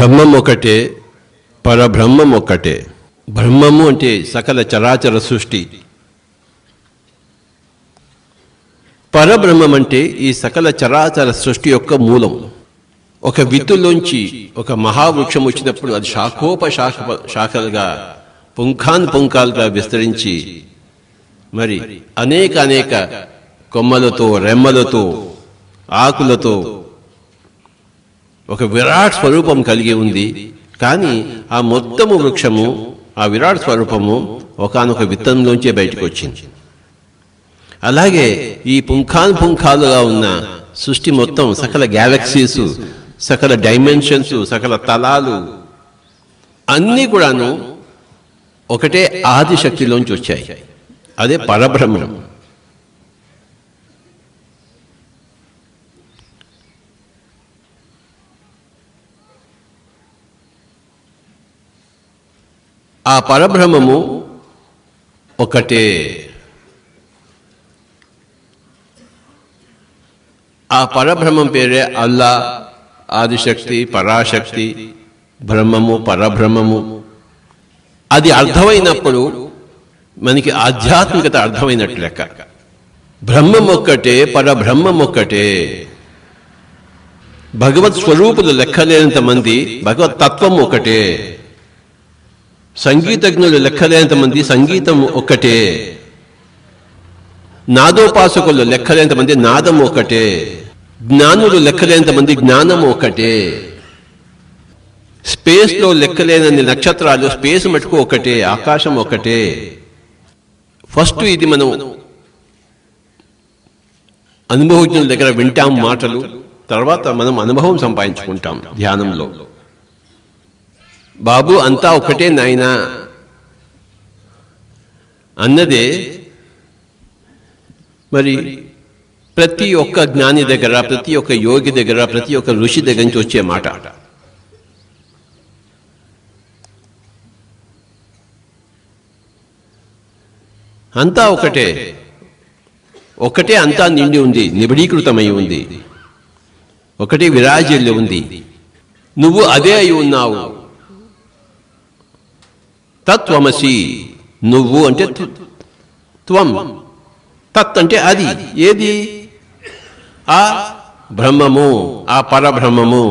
బ్రహ్మం ఒకటే, పరబ్రహ్మం ఒక్కటే. బ్రహ్మము అంటే సకల చరాచర సృష్టి, పరబ్రహ్మం అంటే ఈ సకల చరాచర సృష్టి యొక్క మూలం. ఒక విత్తులోంచి ఒక మహావృక్షం వచ్చినప్పుడు అది శాఖలుగా పుంఖాలుగా విస్తరించి మరి అనేక కొమ్మలతో, రెమ్మలతో, ఆకులతో ఒక విరాట్ స్వరూపం కలిగి ఉంది. కానీ ఆ మొత్తము వృక్షము, ఆ విరాట్ స్వరూపము ఒకానొక విత్తనంలోంచే బయటకు వచ్చింది. అలాగే ఈ పుంఖాలుగా ఉన్న సృష్టి మొత్తం, సకల గ్యాలక్సీస్, సకల డైమెన్షన్స్, సకల తలాలు అన్నీ కూడాను ఒకటే ఆదిశక్తిలోంచి వచ్చాయి. అదే పరబ్రహ్మం. ఆ పరబ్రహ్మము ఒకటే. ఆ పరబ్రహ్మం పేరే అల్లా, ఆదిశక్తి, పరాశక్తి, బ్రహ్మము, పరబ్రహ్మము. అది అర్థమైనప్పుడు మనకి ఆధ్యాత్మికత అర్థమైనట్లు లెక్క. బ్రహ్మం ఒక్కటే, పరబ్రహ్మం ఒక్కటే. భగవత్ స్వరూపులు లెక్కలేనంత మంది, భగవత్ తత్వం ఒకటే. సంగీతజ్ఞులు లెక్కలేనంత మంది, సంగీతం ఒక్కటే. నాదోపాసకులు లెక్కలేనంత మంది, నాదం ఒకటే. జ్ఞానులు లెక్కలేనంత మంది, జ్ఞానం ఒకటే. స్పేస్లో లెక్కలేనన్ని నక్షత్రాలు, స్పేస్ మటుకు ఒకటే, ఆకాశం ఒకటే. ఫస్ట్ ఇది మనం అనుభవజ్ఞుల దగ్గర వింటాం మాటలు, తర్వాత మనం అనుభవం సంపాదించుకుంటాం ధ్యానంలో. బాబు అంతా ఒకటే నాయనా అన్నదే మరి ప్రతి ఒక్క జ్ఞాని దగ్గర, ప్రతి ఒక్క యోగి దగ్గర, ప్రతి ఒక్క ఋషి దగ్గర నుంచి వచ్చే మాట. అంతా ఒకటే, ఒకటే అంతా నిండి ఉంది, నిబిడీకృతమై ఉంది, ఒకటే విరాజిల్లి ఉంది. నువ్వు అదే అయి ఉన్నావు. తత్వమసి. నువ్వు అంటే త్వం, తత్ అంటే అది. ఏది? ఆ బ్రహ్మము, ఆ పరబ్రహ్మము.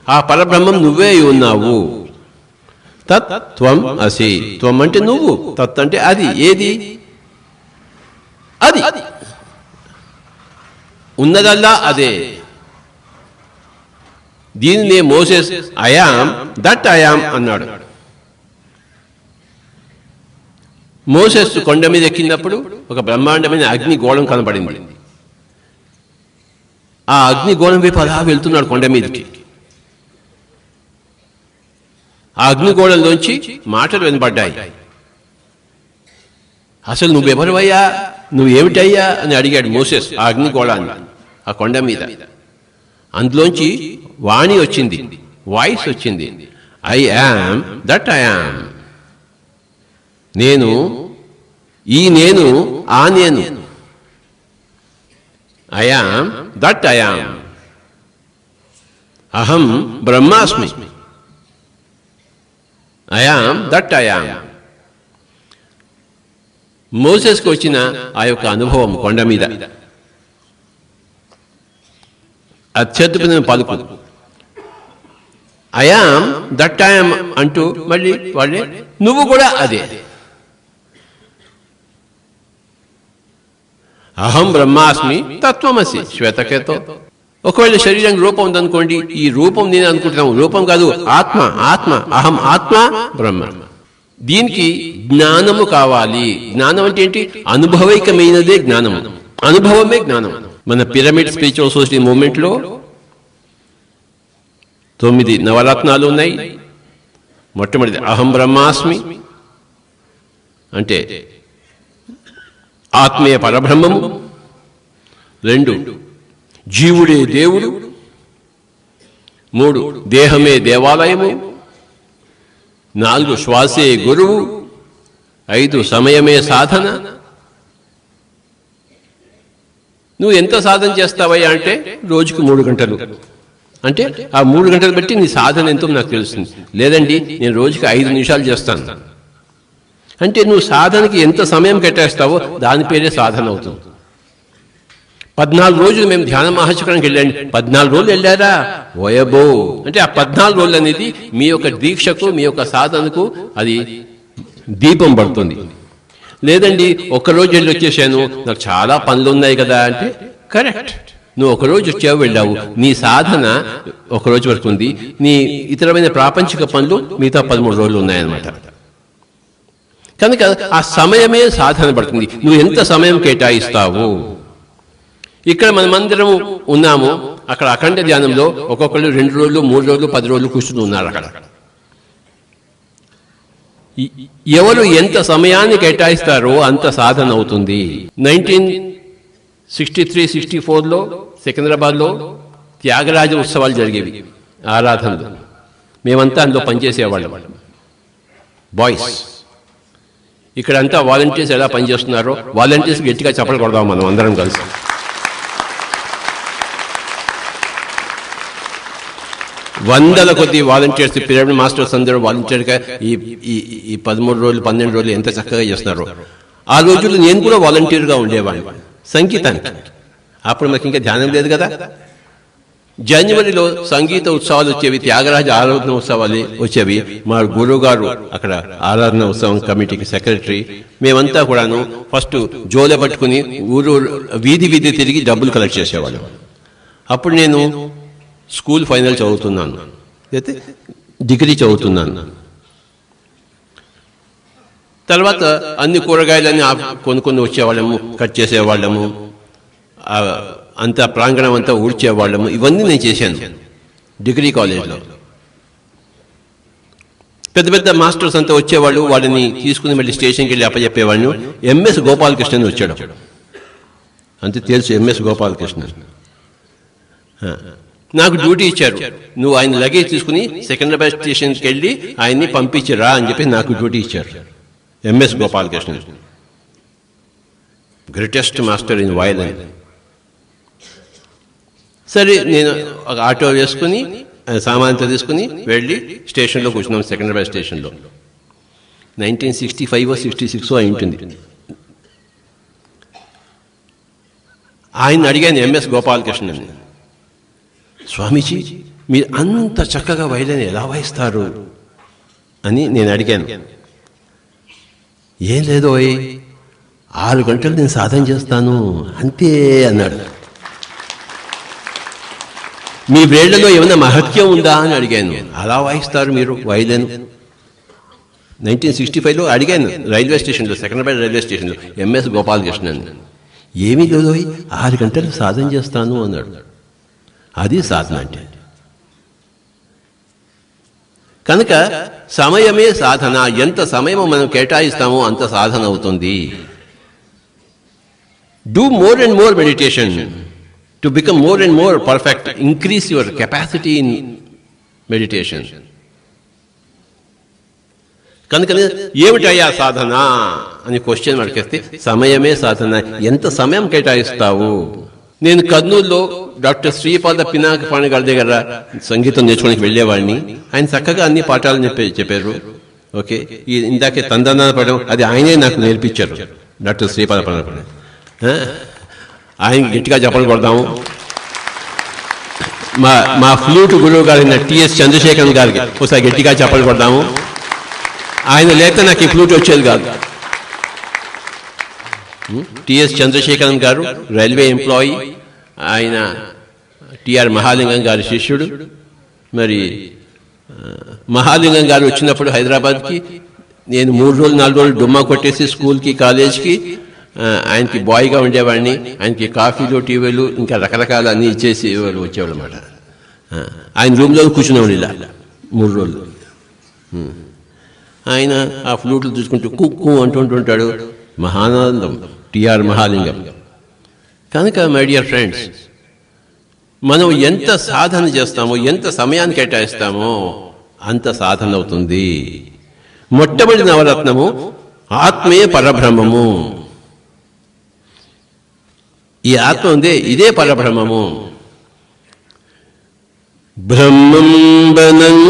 ఆ పరబ్రహ్మం నువ్వే అయి ఉన్నావు. తత్ త్వం అసి. త్వం అంటే నువ్వు, తత్ అంటే అది. ఏది? అది ఉన్నదల్లా అదే. దీనినే మోసెస్ ఐయామ్ దట్ ఐయామ్ అన్నాడు. మోసెస్ కొండ మీద ఎక్కినప్పుడు ఒక బ్రహ్మాండమైన అగ్ని గోళం కనబడింది. ఆ అగ్ని గోళం వైపు అలా వెళ్తున్నాడు కొండ మీదకి. ఆ అగ్నిగోళంలోంచి మాటలు వినపడ్డాయి. అసలు నువ్వెవరివయ్యా, నువ్వేమిటయ్యా అని అడిగాడు మోసెస్ ఆ అగ్నిగోళాన్ని, ఆ కొండ మీద. అందులోంచి వాణి వచ్చింది, వాయిస్ వచ్చింది. I am that I am. నేను, ఈ నేను, ఆ నేను. I am that I am. అహం బ్రహ్మాస్మి. I am that I am. మోసెస్కి వచ్చిన ఆ యొక్క అనుభవం కొండ మీద అత్యద్భుతమైన పలుకు. I am that I am అంటూ మళ్ళీ వాళ్ళే నువ్వు కూడా అదే. అహం బ్రహ్మాస్మి తత్వమసి శ్వేతకేతో. ఒకవేళ శరీరం రూపం ఉందనుకోండి, ఈ రూపం నేను అనుకుంటున్నాను, రూపం కాదు, ఆత్మ. ఆత్మ, అహం ఆత్మ బ్రహ్మ. దీనికి జ్ఞానము కావాలి. జ్ఞానం అంటే ఏంటి? అనుభవైకమైనదే జ్ఞానము, అనుభవమే జ్ఞానం. మన పిరమిడ్ స్పిరిచువల్ సొసైటీ మూవ్మెంట్లో 9 నవరత్నాలు ఉన్నాయి. మొట్టమొదటి అహం బ్రహ్మాస్మి అంటే ఆత్మీయ పరబ్రహ్మము. 2 జీవుడే దేవుడు. 3 దేహమే దేవాలయము. 4 శ్వాసే గురువు. 5 సమయమే సాధన. నువ్వు ఎంత సాధన చేస్తావయ్యా అంటే రోజుకు 3 గంటలు. అంటే ఆ 3 గంటలు బట్టి నీ సాధన ఎంతో నాకు తెలుస్తుంది. లేదండి నేను రోజుకి 5 నిమిషాలు చేస్తాను అంటే నువ్వు సాధనకి ఎంత సమయం కేటాయిస్తావో దాని పేరే సాధన అవుతుంది. 14 రోజులు మేము ధ్యాన మహాచక్రానికి వెళ్ళండి. 14 రోజులు వెళ్ళారా ఓయబో అంటే ఆ 14 రోజులు అనేది మీ యొక్క దీక్షకు మీ యొక్క సాధనకు అది దీపం పడుతుంది. లేదండి ఒక్కరోజు వెళ్ళి వచ్చేసాను నాకు చాలా పనులు ఉన్నాయి కదా అంటే కరెక్ట్, నువ్వు ఒకరోజు వచ్చావు వెళ్ళావు, నీ సాధన ఒకరోజు వరకు ఉంది, నీ ఇతరమైన ప్రాపంచిక పనులు మిగతా 13 రోజులు ఉన్నాయన్నమాట. కనుక ఆ సమయమే సాధన పడుతుంది. నువ్వు ఎంత సమయం కేటాయిస్తావు. ఇక్కడ మనమందరం ఉన్నాము, అక్కడ అఖండ ధ్యానంలో ఒక్కొక్కరు 2 రోజులు 3 రోజులు 10 రోజులు కూర్చుని ఉన్నారు. అక్కడ ఎవరు ఎంత సమయాన్ని కేటాయిస్తారో అంత సాధన అవుతుంది. 1963-64లో సికింద్రాబాద్లో త్యాగరాజ ఉత్సవాలు జరిగేవి, ఆరాధనలు. మేమంతా అందులో పనిచేసేవాళ్ళం, బాయ్స్. ఇక్కడంతా వాలంటీర్స్ ఎలా పనిచేస్తున్నారో వాలంటీర్స్ గట్టిగా చప్పలు కొడదాం మనం అందరం కలిసి. వందల కొద్ది వాలంటీర్స్, పిరమిడ్ మాస్టర్స్ అందరూ వాలంటీర్గా ఈ 13 రోజులు 12 రోజులు ఎంత చక్కగా చేస్తున్నారో. ఆ రోజుల్లో నేను కూడా వాలంటీర్గా ఉండేవాడిని సంగీతానికి. అప్పుడు మాకు ఇంకా ధ్యానం లేదు కదా. జనవరిలో సంగీత ఉత్సవాలు వచ్చేవి, త్యాగరాజ ఆరాధన ఉత్సవాలు వచ్చేవి. మా గురువు గారు అక్కడ ఆరాధన ఉత్సవం కమిటీకి సెక్రటరీ. మేమంతా కూడాను ఫస్ట్ జోలె పట్టుకుని ఊరు వీధి వీధి తిరిగి డబ్బులు కలెక్ట్ చేసేవాళ్ళం. అప్పుడు నేను స్కూల్ ఫైనల్ చదువుతున్నాను, అయితే డిగ్రీ చదువుతున్నాను. తర్వాత అన్ని కూరగాయలన్నీ కొనుక్కొని వచ్చేవాళ్ళము, కట్ చేసేవాళ్ళము, అంతా ప్రాంగణం అంతా ఊడ్చేవాళ్ళము. ఇవన్నీ నేను చేశాను డిగ్రీ కాలేజ్లో. పెద్ద పెద్ద మాస్టర్స్ అంతా వచ్చేవాళ్ళు, వాళ్ళని తీసుకుని మళ్ళీ స్టేషన్కి వెళ్ళి అప్పచెప్పేవాడిని. ఎంఎస్ గోపాలకృష్ణన్ వచ్చాడు, అంతే తెలుసు ఎంఎస్ గోపాలకృష్ణన్. నాకు డ్యూటీ ఇచ్చారు, నువ్వు ఆయన లగేజ్ తీసుకుని సికింద్రాబాద్ స్టేషన్కి వెళ్ళి ఆయన్ని పంపించిరా అని చెప్పి నాకు డ్యూటీ ఇచ్చారు. MS Gopalakrishnan greatest master in violin. సరే నేను ఒక ఆటో వేసుకుని సామాన్తో తీసుకుని వెళ్ళి స్టేషన్లో కూర్చున్నాం, సికింద్రాబాద్ స్టేషన్లో. 1965-66 అయి ఉంటుంది. ఆయన అడిగాను ఎంఎస్ గోపాలకృష్ణన్, స్వామీజీ మీరు అంత చక్కగా వైలిన్ ఎలా వాయిస్తారు అని నేను అడిగాను. ఏం లేదో 6 గంటలు నేను సాధన చేస్తాను అంతే అన్నాడు. మీ వేళ్లలో ఏమైనా మహత్యం ఉందా అని అడిగాను. అలా వాయిస్తారు మీరు వైలిన్? 1965లో అడిగాను రైల్వే స్టేషన్లో, సికింద్రాబాద్ రైల్వే స్టేషన్లో ఎంఎస్ గోపాలకృష్ణన్. ఏమీ లేదో 6 గంటలు సాధన చేస్తాను అన్నాడు. అది సాధన అంటే. కనుక సమయమే సాధన. ఎంత సమయం మనం కేటాయిస్తామో అంత సాధన అవుతుంది. Do more and more meditation to become more and more perfect. Increase your capacity in meditation. కనుక ఏమిటయ్యా సాధన అని క్వశ్చన్ అడిగేస్తే సమయమే సాధన. ఎంత సమయం కేటాయిస్తావు? నేను కర్నూలులో డాక్టర్ శ్రీపాద పినాకపాణి గారి దగ్గర సంగీతం నేర్చుకోవడానికి వెళ్ళేవాడిని. ఆయన చక్కగా అన్ని పాఠాలు చెప్పారు. ఓకే, ఇందాకే తందనాల పడడం అది ఆయనే నాకు నేర్పించారు, డాక్టర్ శ్రీపాద పినాకపాణి. ఆయన గట్టిగా చెప్పలు కొడదాము. మా ఫ్లూట్ గురువు గారైన టిఎస్ చంద్రశేఖరన్ గారికి ఒకసారి గట్టిగా చెప్పలు కొడదాము. ఆయన లేక నాకు ఈ ఫ్లూట్ వచ్చేది కాదు. టిఎస్ చంద్రశేఖరన్ గారు రైల్వే ఎంప్లాయీ, ఆయన టిఆర్ మహాలింగం గారి శిష్యుడు. మరి మహాలింగం గారు వచ్చినప్పుడు హైదరాబాద్కి నేను 3 రోజులు 4 రోజులు డుమ్మా కొట్టేసి స్కూల్కి కాలేజ్కి ఆయనకి బాయ్గా ఉండేవాడిని. ఆయనకి కాఫీలు టీవీలు ఇంకా రకరకాల అన్నీ ఇచ్చేసి వచ్చేవాళ్ళు అనమాట. ఆయన రూమ్లో కూర్చునేవాడు ఇలా 3 రోజులు. ఆయన ఆ ఫ్లూట్లు చూసుకుంటూ కుక్కు అంటుంటాడు. మహానందం టిఆర్ మహాలింగం. కనుక మై డియర్ ఫ్రెండ్స్, మనం ఎంత సాధన చేస్తామో, ఎంత సమయాన్ని కేటాయిస్తామో అంత సాధన అవుతుంది. మొట్టమొదటి నవరత్నము ఆత్మే పరబ్రహ్మము. ఈ ఆత్మ ఉందే ఇదే పరబ్రహ్మము. బ్రహ్మంబనంగ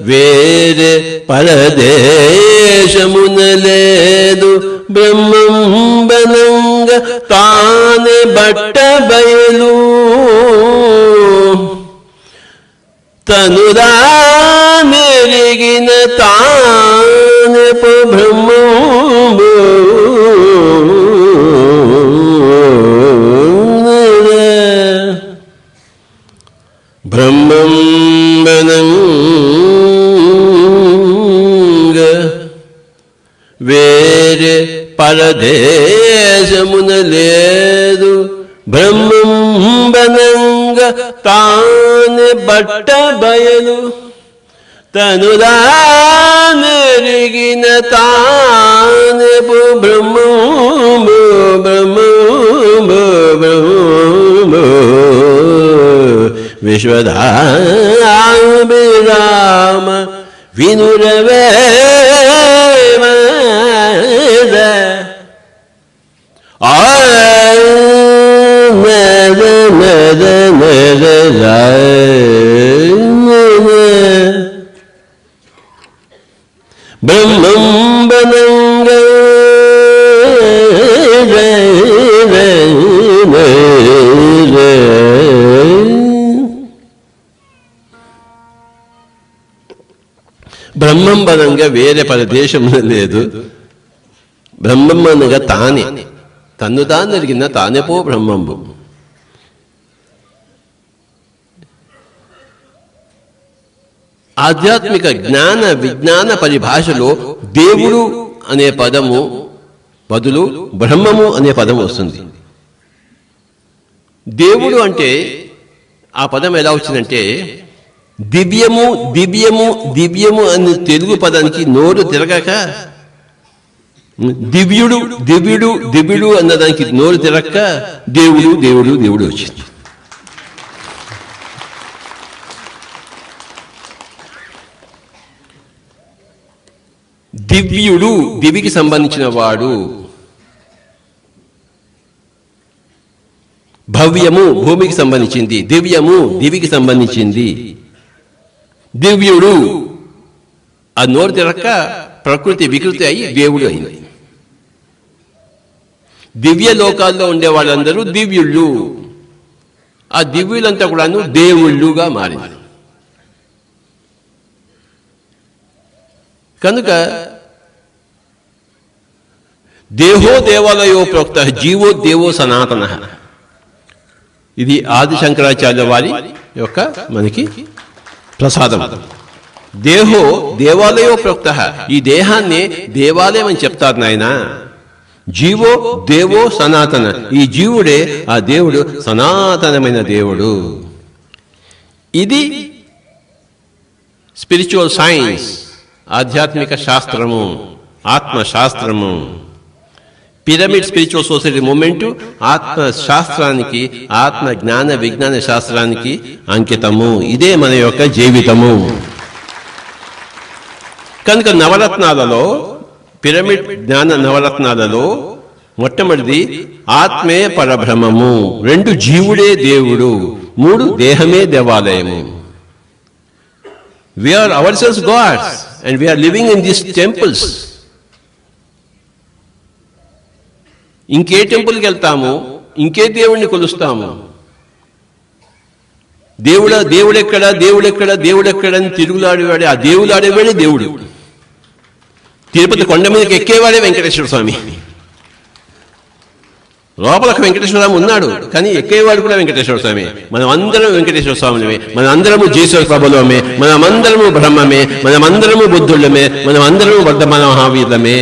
వేరే పరదేశమున లేదు, బ్రహ్మంబనంగ తానే బట్ట బయలు, తనురా మెరిగిన తానే బ్రహ్మము. బ్రహ్మంబనంగ వేరే పరదేశమున లేదు, బ్రహ్మంబనంగ తానే బట్ట బయలు, తనురా మెరిగిన తానే బ్రహ్మము బ్రహ్మము బ్రహ్మము. విశ్వధాభిరామ వినురవేమ బ్రహ్మంబనంగ బ్రహ్మంబనంగా వేరే పరదేశంలో లేదు, బ్రహ్మంబనంగా తానే తన్ను తాను ఎరిగిన తానే పో బ్రహ్మంబు. ఆధ్యాత్మిక జ్ఞాన విజ్ఞాన పరిభాషలో దేవుడు అనే పదము బదులు బ్రహ్మము అనే పదం వస్తుంది. దేవుడు అంటే ఆ పదం ఎలా వచ్చిందంటే, దివ్యము దివ్యము దివ్యము అనే తెలుగు పదానికి నోరు తిరగక దివ్యుడు దివ్యుడు దివ్యుడు అన్నదానికి నోరు తిరగక దేవుడు దేవుడు దేవుడు వచ్చింది. దివ్యుడు దివికి సంబంధించిన వాడు, భవ్యము భూమికి సంబంధించింది, దివ్యము దివికి సంబంధించింది. దివ్యుడు ఆ నోరు తిరక్క ప్రకృతి వికృతి అయి దేవుడు అయింది. దివ్య లోకాల్లో ఉండే వాళ్ళందరూ దివ్యుళ్ళు, ఆ దివ్యులంతా కూడాను దేవుళ్ళుగా మారింది. కనుక దేహో దేవాలయో ప్రోక్త జీవో దేవో సనాతన, ఇది ఆది శంకరాచార్య వారి యొక్క మనకి ప్రసాదం. దేహో దేవాలయో ప్రోక్త, ఈ దేహాన్ని దేవాలయం అని చెప్తారు నాయన. జీవో దేవో సనాతన, ఈ జీవుడే ఆ దేవుడు సనాతనమైన దేవుడు. ఇది స్పిరిచువల్ సైన్స్, ఆధ్యాత్మిక శాస్త్రము, ఆత్మశాస్త్రము. పిరమిడ్ స్పిరిచువల్ సొసైటీ మూమెంట్ ఆత్మ శాస్త్రానికి, ఆత్మ జ్ఞాన విజ్ఞాన శాస్త్రానికి అంకితము. ఇదే మన యొక్క జీవితము. కనుక నవరత్నాలలో, పిరమిడ్ జ్ఞాన నవరత్నాలలో మొట్టమొదటిది ఆత్మే పరబ్రహ్మము, 2 జీవుడే దేవుడు, 3 దేహమే దేవాలయము. We are ourselves gods and we are living in these temples. ఇంకే టెంపుల్కి వెళ్తాము, ఇంకే దేవుణ్ణి కొలుస్తాము. దేవుడెక్కడ దేవుడెక్కడ దేవుడెక్కడ అని తిరుగులాడేవాడే, ఆ దేవులాడేవాడే దేవుడు. తిరుపతి కొండ మీదకి ఎక్కేవాడే వెంకటేశ్వర స్వామి. లోపలకు వెంకటేశ్వర స్వామి ఉన్నాడు, కానీ ఎక్కేవాడు కూడా వెంకటేశ్వర స్వామి. మనం అందరం వెంకటేశ్వర స్వాములమే, మనం అందరము జీశ్వర ప్రభులమే, మనమందరము బ్రహ్మమే, మనమందరము బుద్ధుళ్ళమే, మనమందరము వర్ధమాన మహావీరులమే.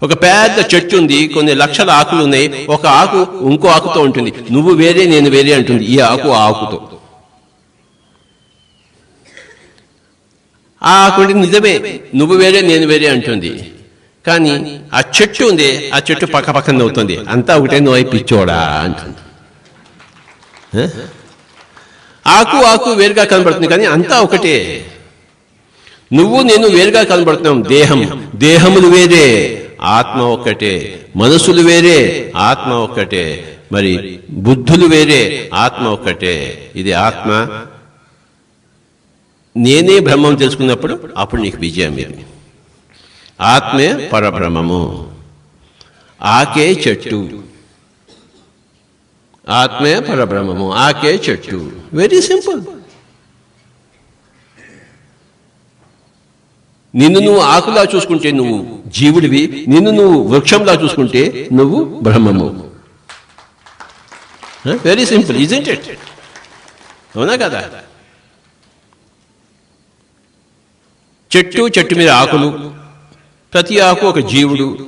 ఒక పెద్ద చెట్టు ఉంది, కొన్ని లక్షల ఆకులు ఉన్నాయి. ఒక ఆకు ఇంకో ఆకుతో ఉంటుంది, నువ్వు వేరే నేను వేరే అంటుంది ఈ ఆకు ఆ ఆకుతో. ఆ ఆకు నిజమే, నువ్వు వేరే నేను వేరే అంటుంది. కానీ ఆ చెట్టు ఉంది, ఆ చెట్టు పక్క పక్కన అవుతుంది, అంతా ఒకటే నువ్వు పిచ్చోడా అంటుంది. ఆకు ఆకు వేరుగా కనబడుతుంది, కానీ అంతా ఒకటే. నువ్వు నేను వేరుగా కనబడుతున్నాం. దేహములు వేరే, ఆత్మ ఒక్కటే. మనసులు వేరే, ఆత్మ ఒక్కటే. మరి బుద్ధులు వేరే, ఆత్మ ఒక్కటే. ఇది ఆత్మ. నేనే బ్రహ్మం తెలుసుకున్నప్పుడు అప్పుడు నీకు విజయం. ఇది ఆత్మే పరబ్రహ్మము. ఆకే చెట్టు, ఆత్మే పరబ్రహ్మము, ఆకే చెట్టు. Very simple. నిన్ను నువ్వు ఆకులా చూసుకుంటే నువ్వు జీవుడివి, నిన్ను నువ్వు వృక్షంలా చూసుకుంటే నువ్వు బ్రహ్మము. Very simple, isn't it? అవునా కదా? చెట్టు, చెట్టు మీద ఆకులు, ప్రతి ఆకు ఒక జీవుడు.